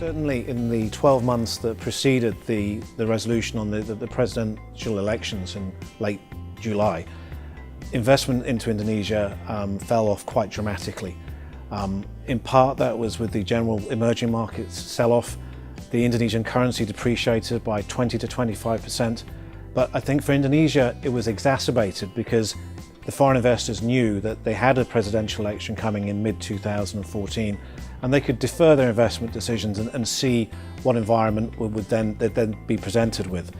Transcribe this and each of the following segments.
Certainly in the 12 months that preceded the resolution on the presidential elections in late July, investment into Indonesia fell off quite dramatically. In part that was with the general emerging markets sell-off. The Indonesian currency depreciated by 20 to 25%, but I think for Indonesia it was exacerbated because the foreign investors knew that they had a presidential election coming in mid-2014 and they could defer their investment decisions and see what environment they'd then be presented with.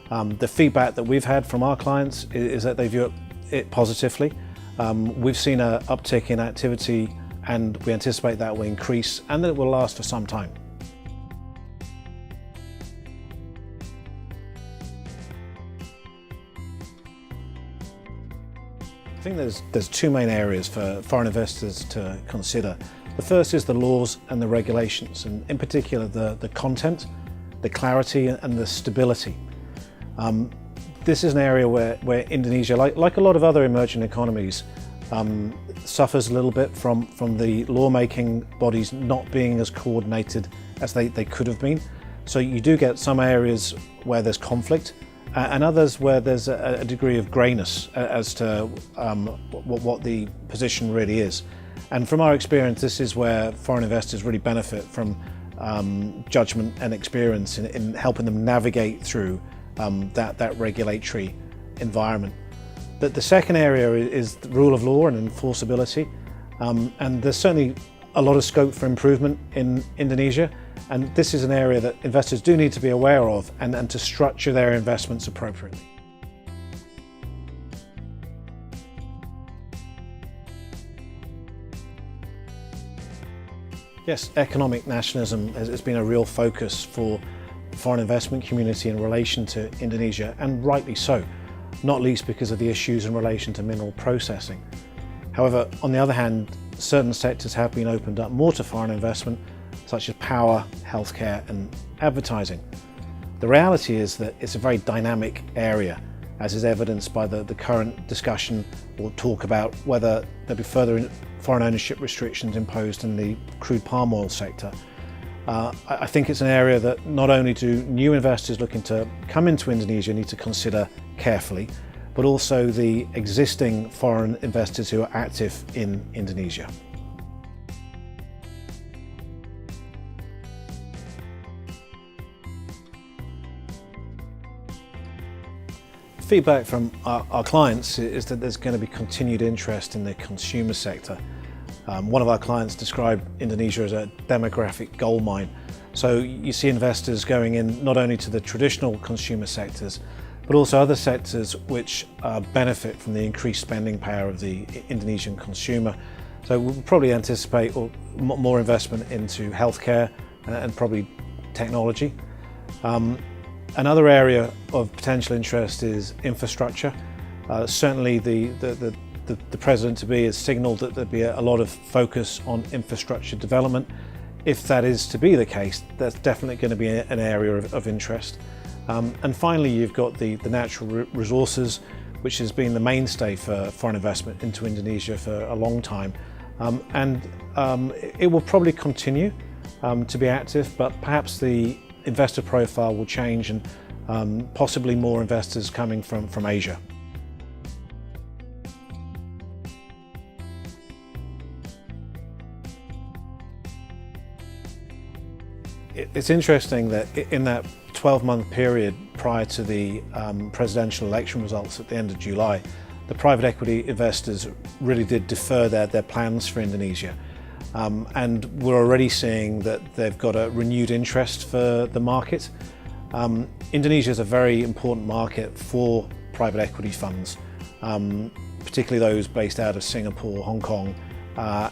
The feedback that we've had from our clients is that they view it positively. We've seen an uptick in activity and we anticipate that will increase and that it will last for some time. I think there's two main areas for foreign investors to consider. The first is the laws and the regulations, and in particular the content, the clarity and the stability. This is an area where Indonesia, like a lot of other emerging economies, suffers a little bit from the lawmaking bodies not being as coordinated as they could have been. So you do get some areas where there's conflict, and others where there's a degree of greyness as to what the position really is. And from our experience, this is where foreign investors really benefit from judgment and experience in helping them navigate through that regulatory environment. The second area is the rule of law and enforceability, and there's certainly a lot of scope for improvement in Indonesia. And this is an area that investors do need to be aware of and to structure their investments appropriately. Yes, economic nationalism has been a real focus for the foreign investment community in relation to Indonesia, and rightly so, not least because of the issues in relation to mineral processing. However, on the other hand, certain sectors have been opened up more to foreign investment, such as power, healthcare and advertising. The reality is that it's a very dynamic area, as is evidenced by the current discussion or talk about whether there'll be further foreign ownership restrictions imposed in the crude palm oil sector. I think it's an area that not only do new investors looking to come into Indonesia need to consider carefully, but also the existing foreign investors who are active in Indonesia. Feedback from our clients is that there's going to be continued interest in the consumer sector. One of our clients described Indonesia as a demographic goldmine. So you see investors going in not only to the traditional consumer sectors, but also other sectors which benefit from the increased spending power of the Indonesian consumer. So we'll probably anticipate more investment into healthcare and probably technology. Another area of potential interest is infrastructure. Certainly the president-to-be has signalled that there'd be a lot of focus on infrastructure development. If that is to be the case, that's definitely going to be an area of interest. And finally, you've got the natural resources, which has been the mainstay for foreign investment into Indonesia for a long time. It will probably continue to be active, but perhaps the investor profile will change and possibly more investors coming from Asia. It's interesting that in that 12-month period prior to the presidential election results at the end of July, the private equity investors really did defer their plans for Indonesia. And we're already seeing that they've got a renewed interest for the market. Indonesia is a very important market for private equity funds, particularly those based out of Singapore, Hong Kong,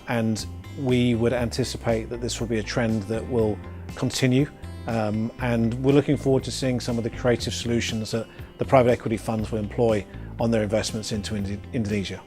and we would anticipate that this will be a trend that will continue, and we're looking forward to seeing some of the creative solutions that the private equity funds will employ on their investments into Indonesia.